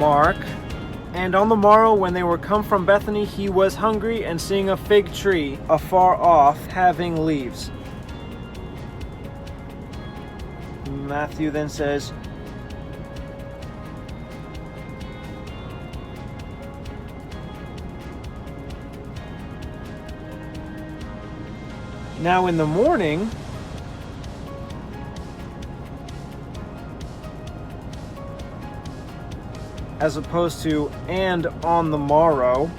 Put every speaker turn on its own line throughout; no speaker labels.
Mark. And on the morrow, when they were come from Bethany, he was hungry, and seeing a fig tree afar off, having leaves. Matthew then says, now in the morning, as opposed to and on the morrow,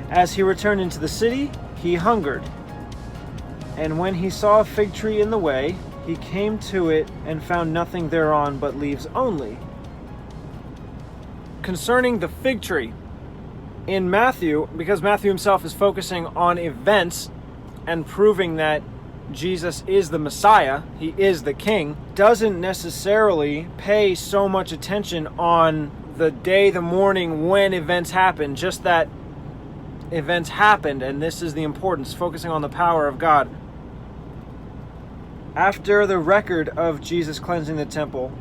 as he returned into the city, he hungered. And when he saw a fig tree in the way, he came to it and found nothing thereon but leaves only. Concerning the fig tree, in Matthew, because Matthew himself is focusing on events and proving that Jesus is the Messiah, he is the King, doesn't necessarily pay so much attention on the day, the morning, when events happen, just that events happened, and this is the importance, focusing on the power of God. After the record of Jesus cleansing the temple,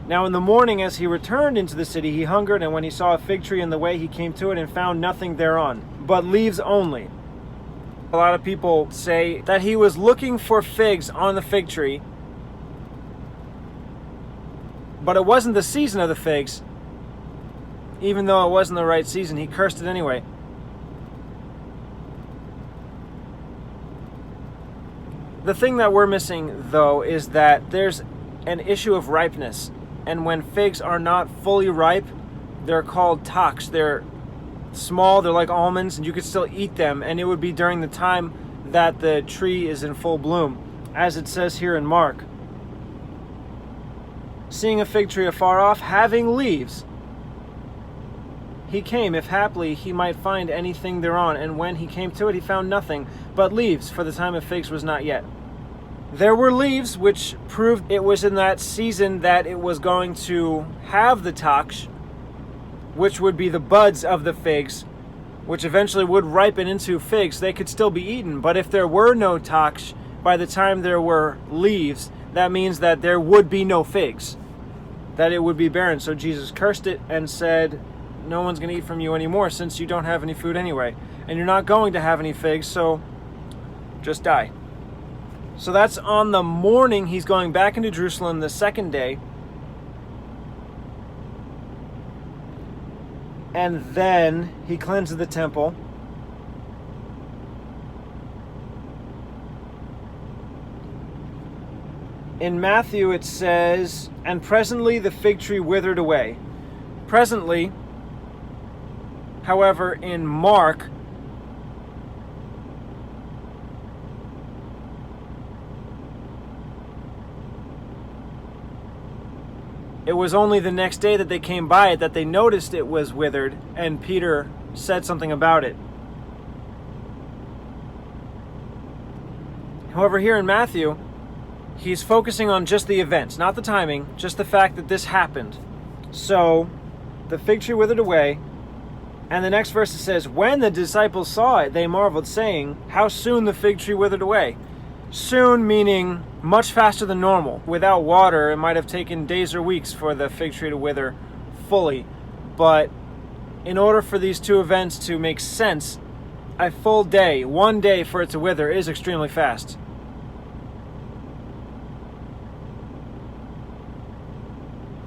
now in the morning as he returned into the city, he hungered, and when he saw a fig tree in the way, he came to it and found nothing thereon, but leaves only. A lot of people say that he was looking for figs on the fig tree, but it wasn't the season of the figs. Even though it wasn't the right season, he cursed it anyway. The thing that we're missing, though, is that there's an issue of ripeness. And when figs are not fully ripe, they're called tox. They're small, they're like almonds, and you could still eat them. And it would be during the time that the tree is in full bloom, as it says here in Mark. Seeing a fig tree afar off, having leaves, he came, if haply he might find anything thereon. And when he came to it, he found nothing but leaves, for the time of figs was not yet. There were leaves, which proved it was in that season that it was going to have the tox, which would be the buds of the figs, which eventually would ripen into figs. They could still be eaten, but if there were no tox, by the time there were leaves, that means that there would be no figs, that it would be barren. So Jesus cursed it and said, no one's going to eat from you anymore, since you don't have any food anyway. And you're not going to have any figs, so just die. So that's on the morning he's going back into Jerusalem the second day. And then he cleanses the temple. In Matthew it says, and presently the fig tree withered away. Presently, however, in Mark, it was only the next day that they came by it that they noticed it was withered, and Peter said something about it. However, here in Matthew, he's focusing on just the events, not the timing, just the fact that this happened. So, the fig tree withered away, and the next verse it says, when the disciples saw it, they marveled, saying, how soon the fig tree withered away. Soon meaning much faster than normal. Without water, it might have taken days or weeks for the fig tree to wither fully. But in order for these two events to make sense, a full day, 1 day for it to wither is extremely fast.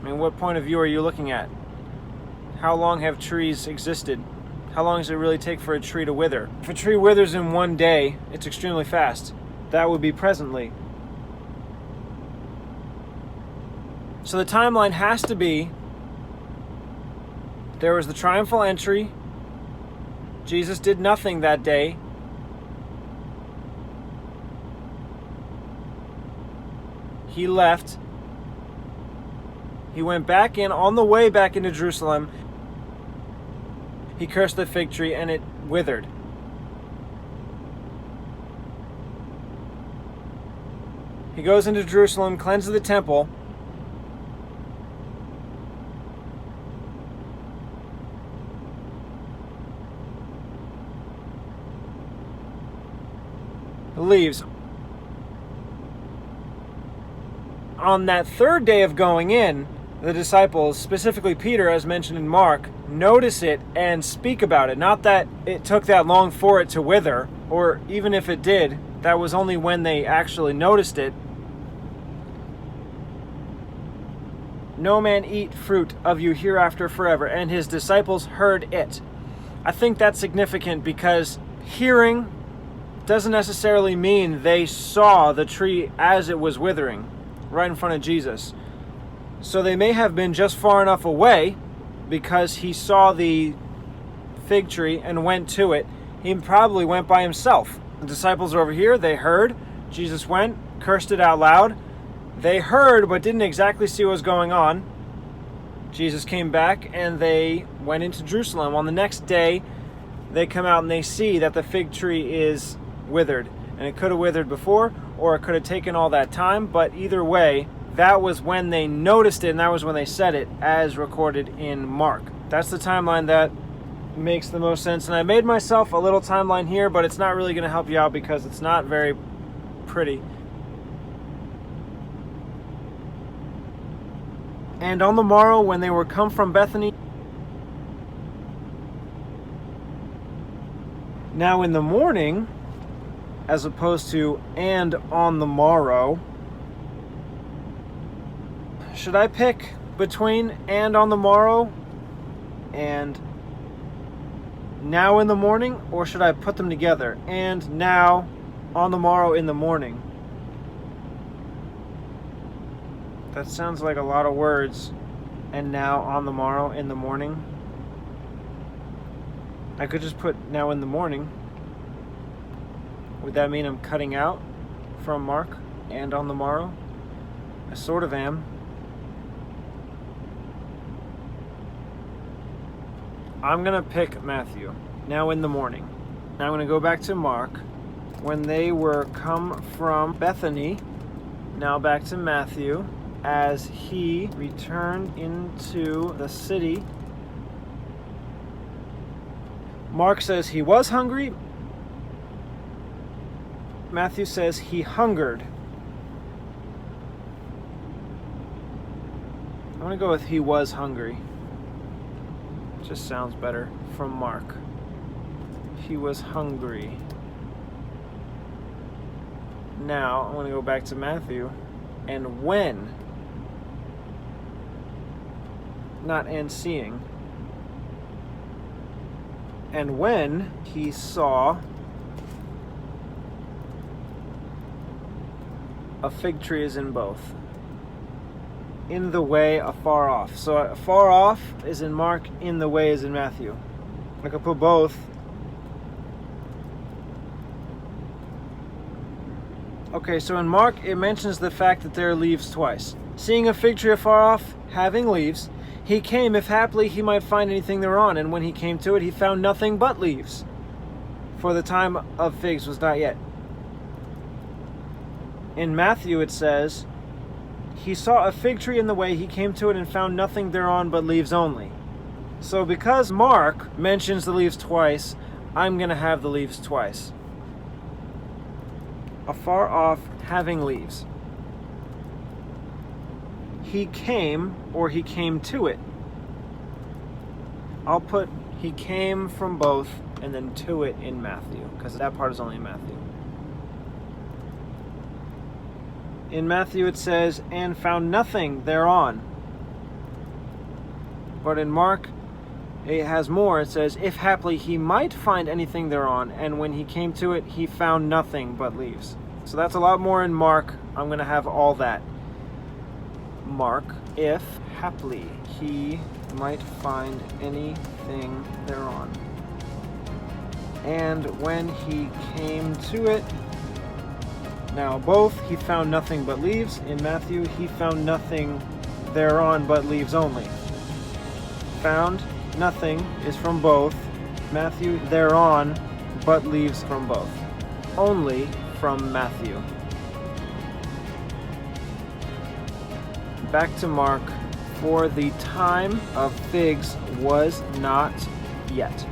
I mean, what point of view are you looking at? How long have trees existed? How long does it really take for a tree to wither? If a tree withers in 1 day, it's extremely fast. That would be presently. So the timeline has to be, there was the triumphal entry. Jesus did nothing that day. He left. He went back in, on the way back into Jerusalem. He cursed the fig tree and it withered. He goes into Jerusalem, cleanses the temple. Leaves. On that third day of going in, the disciples, specifically Peter, as mentioned in Mark, notice it and speak about it. Not that it took that long for it to wither, or even if it did, that was only when they actually noticed it. No man eat fruit of you hereafter forever. And his disciples heard it. I think that's significant because hearing doesn't necessarily mean they saw the tree as it was withering right in front of Jesus. So they may have been just far enough away because he saw the fig tree and went to it. He probably went by himself. The disciples are over here. They heard. Jesus went, cursed it out loud. They heard but didn't exactly see what was going on. Jesus came back and they went into Jerusalem. On the next day, they come out and they see that the fig tree is withered. And it could have withered before, or it could have taken all that time. But either way, that was when they noticed it, and that was when they said it, as recorded in Mark. That's the timeline that makes the most sense. And I made myself a little timeline here, but it's not really going to help you out because it's not very pretty. And on the morrow, when they were come from Bethany, now in the morning, as opposed to and on the morrow, should I pick between and on the morrow and now in the morning, or should I put them together? And now, on the morrow, in the morning. That sounds like a lot of words. And now, on the morrow, in the morning. I could just put now in the morning. Would that mean I'm cutting out from Mark and on the morrow? I sort of am. I'm going to pick Matthew, now in the morning. Now I'm going to go back to Mark. When they were come from Bethany, now back to Matthew, as he returned into the city. Mark says he was hungry. Matthew says he hungered. I'm going to go with he was hungry. Just sounds better from Mark. He was hungry. Now, I'm going to go back to Matthew. And when, not and seeing, and when he saw a fig tree is in both. In the way, afar off. So afar off is in Mark, in the way is in Matthew. I could put both. Okay, so in Mark, it mentions the fact that there are leaves twice. Seeing a fig tree afar off, having leaves, he came, if haply he might find anything thereon. And when he came to it, he found nothing but leaves. For the time of figs was not yet. In Matthew, it says, he saw a fig tree in the way, he came to it and found nothing thereon but leaves only. So because Mark mentions the leaves twice, I'm going to have the leaves twice. Afar off, having leaves. He came, or he came to it. I'll put he came from both and then to it in Matthew, because that part is only in Matthew. In Matthew it says, and found nothing thereon. But in Mark, it has more. It says, if haply he might find anything thereon, and when he came to it, he found nothing but leaves. So that's a lot more in Mark. I'm going to have all that. Mark, if haply he might find anything thereon. And when he came to it, now both, he found nothing but leaves. In Matthew, he found nothing thereon but leaves only. Found nothing is from both. Matthew, thereon, but leaves from both. Only from Matthew. Back to Mark. For the time of figs was not yet.